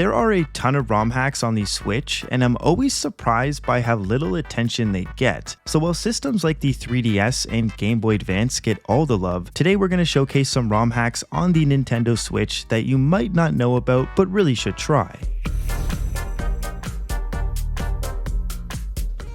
There are a ton of ROM hacks on the Switch, and I'm always surprised by how little attention they get. So while systems like the 3DS and Game Boy Advance get all the love, today we're going to showcase some ROM hacks on the Nintendo Switch that you might not know about but really should try.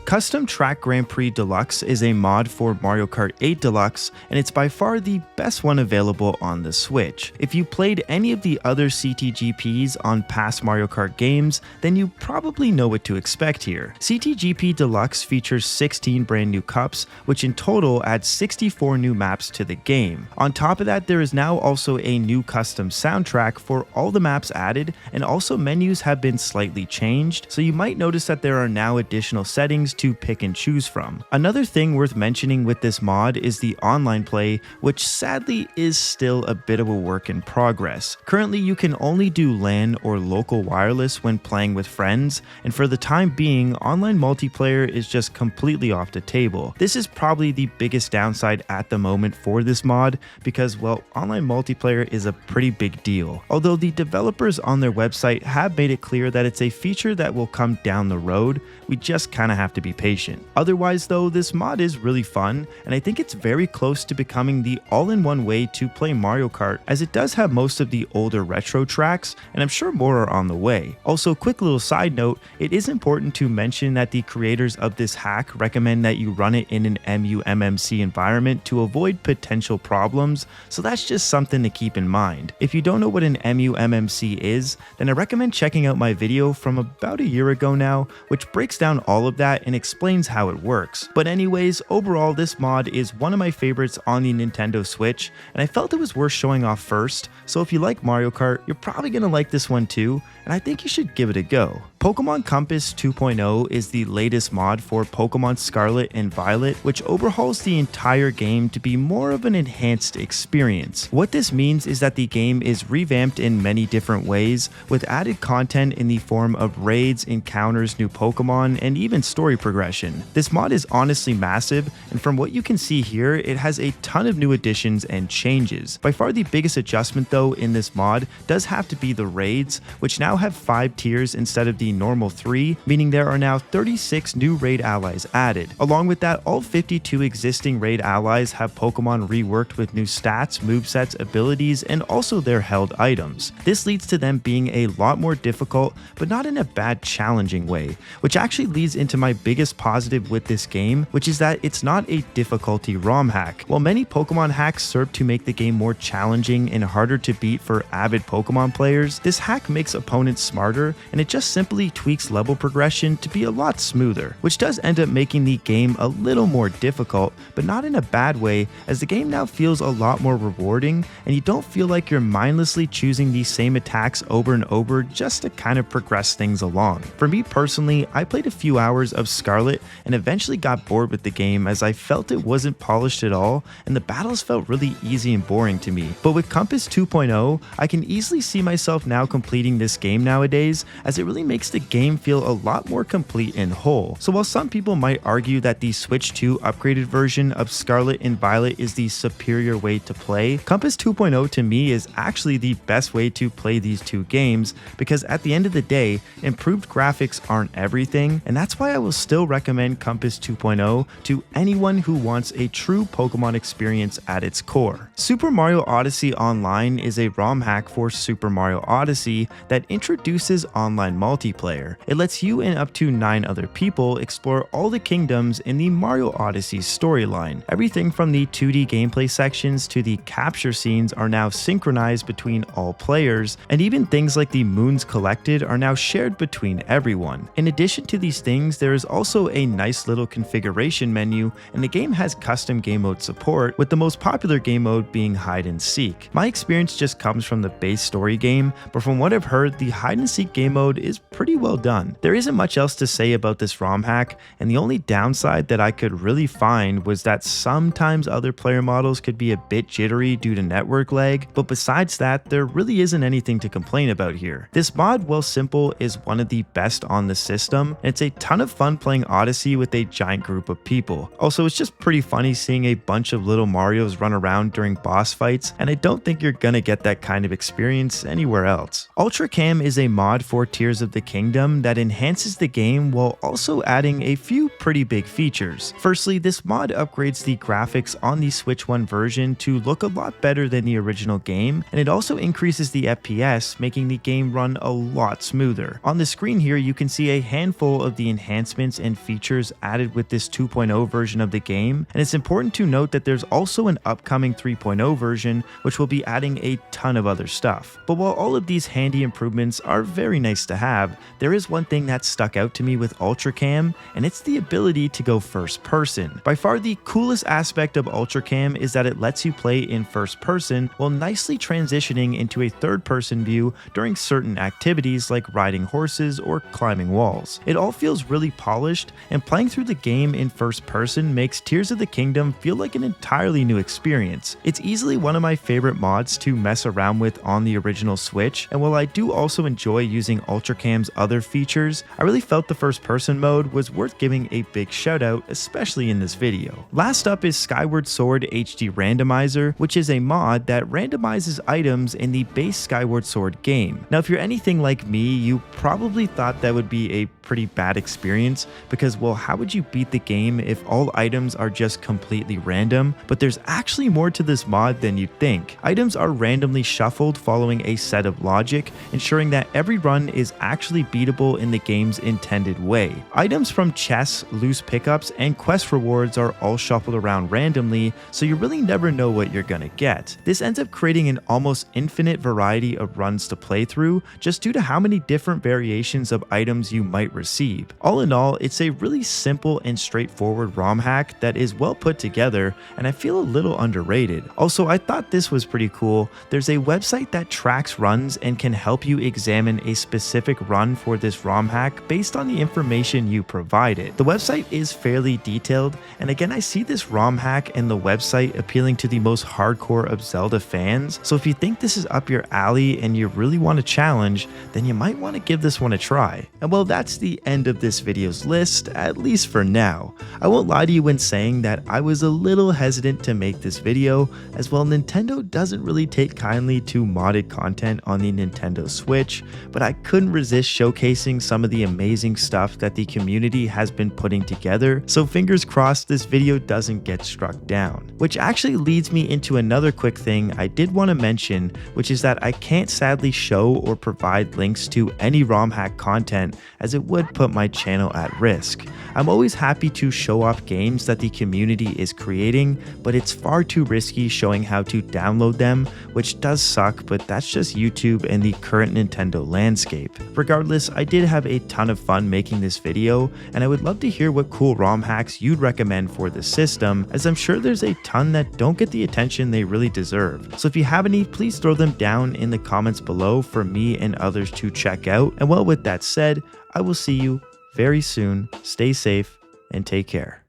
Custom Track Grand Prix Deluxe is a mod for Mario Kart 8 Deluxe, and it's by far the best one available on the Switch. If you played any of the other CTGPs on past Mario Kart games, then you probably know what to expect here. CTGP Deluxe features 16 brand new cups, which in total adds 64 new maps to the game. On top of that, there is now also a new custom soundtrack for all the maps added, and also menus have been slightly changed, so you might notice that there are now additional settings to pick and choose from. Another thing worth mentioning with this mod is the online play, which sadly is still a bit of a work in progress. Currently, you can only do LAN or local wireless when playing with friends, and for the time being, online multiplayer is just completely off the table. This is probably the biggest downside at the moment for this mod because, well, online multiplayer is a pretty big deal. Although the developers on their website have made it clear that it's a feature that will come down the road, we just kind of have to be patient. Otherwise though, this mod is really fun, and I think it's very close to becoming the all-in-one way to play Mario Kart, as it does have most of the older retro tracks, and I'm sure more are on the way. Also, quick little side note, it is important to mention that the creators of this hack recommend that you run it in an MU-MMC environment to avoid potential problems, so that's just something to keep in mind. If you don't know what an MU-MMC is, then I recommend checking out my video from about a year ago now, which breaks down all of that and explains how it works. But anyways, overall this mod is one of my favorites on the Nintendo Switch, and I felt it was worth showing off first, so if you like Mario Kart, you're probably gonna like this one too, and I think you should give it a go. Pokemon Compass 2.0 is the latest mod for Pokemon Scarlet and Violet, which overhauls the entire game to be more of an enhanced experience. What this means is that the game is revamped in many different ways, with added content in the form of raids, encounters, new Pokemon, and even story progression. This mod is honestly massive, and from what you can see here, it has a ton of new additions and changes. By far the biggest adjustment though in this mod does have to be the raids, which now have 5 tiers instead of the normal 3, meaning there are now 36 new raid allies added. Along with that, all 52 existing raid allies have Pokemon reworked with new stats, movesets, abilities, and also their held items. This leads to them being a lot more difficult, but not in a bad challenging way, which actually leads into my biggest positive with this game, which is that it's not a difficulty ROM hack. While many Pokemon hacks serve to make the game more challenging and harder to beat for avid Pokemon players, this hack makes opponents smarter, and it just simply tweaks level progression to be a lot smoother, which does end up making the game a little more difficult, but not in a bad way, as the game now feels a lot more rewarding, and you don't feel like you're mindlessly choosing these same attacks over and over just to kind of progress things along. For me personally, I played a few hours of Scarlet and eventually got bored with the game as I felt it wasn't polished at all, and the battles felt really easy and boring to me. But with Compass 2.0, I can easily see myself now completing this game nowadays, as it really makes the game feel a lot more complete and whole. So while some people might argue that the Switch 2 upgraded version of Scarlet and Violet is the superior way to play, Compass 2.0 to me is actually the best way to play these two games, because at the end of the day, improved graphics aren't everything, and that's why I will still recommend Compass 2.0 to anyone who wants a true Pokemon experience at its core. Super Mario Odyssey Online is a ROM hack for Super Mario Odyssey that introduces online multiplayer. It lets you and up to 9 other people explore all the kingdoms in the Mario Odyssey storyline. Everything from the 2D gameplay sections to the capture scenes are now synchronized between all players, and even things like the moons collected are now shared between everyone. In addition to these things, there is also a nice little configuration menu, and the game has custom game mode support, with the most popular game mode being hide and seek. My experience just comes from the base story game, but from what I've heard, the hide and seek game mode is pretty pretty well done. There isn't much else to say about this ROM hack, and the only downside that I could really find was that sometimes other player models could be a bit jittery due to network lag, but besides that, there really isn't anything to complain about here. This mod, while simple, is one of the best on the system, and it's a ton of fun playing Odyssey with a giant group of people. Also, it's just pretty funny seeing a bunch of little Marios run around during boss fights, and I don't think you're gonna get that kind of experience anywhere else. Ultracam is a mod for Tears of the Kingdom that enhances the game while also adding a few pretty big features. Firstly, this mod upgrades the graphics on the Switch 1 version to look a lot better than the original game, and it also increases the FPS, making the game run a lot smoother. On the screen here, you can see a handful of the enhancements and features added with this 2.0 version of the game, and it's important to note that there's also an upcoming 3.0 version which will be adding a ton of other stuff. But while all of these handy improvements are very nice to have, there is one thing that stuck out to me with Ultracam, and it's the ability to go first person. By far the coolest aspect of Ultracam is that it lets you play in first person while nicely transitioning into a third person view during certain activities like riding horses or climbing walls. It all feels really polished, and playing through the game in first person makes Tears of the Kingdom feel like an entirely new experience. It's easily one of my favorite mods to mess around with on the original Switch, and while I do also enjoy using Ultracam's other features, I really felt the first person mode was worth giving a big shout out, especially in this video. Last up is Skyward Sword HD Randomizer, which is a mod that randomizes items in the base Skyward Sword game. Now, if you're anything like me, you probably thought that would be a pretty bad experience because, well, how would you beat the game if all items are just completely random? But there's actually more to this mod than you'd think. Items are randomly shuffled following a set of logic, ensuring that every run is actually beatable in the game's intended way. Items from chests, loose pickups, and quest rewards are all shuffled around randomly, so you really never know what you're gonna get. This ends up creating an almost infinite variety of runs to play through, just due to how many different variations of items you might receive. All in all, it's a really simple and straightforward ROM hack that is well put together, and I feel a little underrated. Also, I thought this was pretty cool. There's a website that tracks runs and can help you examine a specific run for this ROM hack based on the information you provided. The website is fairly detailed, and again, I see this ROM hack and the website appealing to the most hardcore of Zelda fans, so if you think this is up your alley and you really want a challenge, then you might want to give this one a try. And well, that's the end of this video's list, at least for now. I won't lie to you when saying that I was a little hesitant to make this video, as well Nintendo doesn't really take kindly to modded content on the Nintendo Switch, but I couldn't resist showcasing some of the amazing stuff that the community has been putting together, so fingers crossed this video doesn't get struck down. Which actually leads me into another quick thing I did want to mention, which is that I can't sadly show or provide links to any ROM hack content, as it would put my channel at risk. I'm always happy to show off games that the community is creating, but it's far too risky showing how to download them, which does suck, but that's just YouTube and the current Nintendo landscape. Regardless, I did have a ton of fun making this video, and I would love to hear what cool ROM hacks you'd recommend for the system, as I'm sure there's a ton that don't get the attention they really deserve. So if you have any, please throw them down in the comments below for me and others to check out. And well, with that said, I will see you very soon. Stay safe and take care.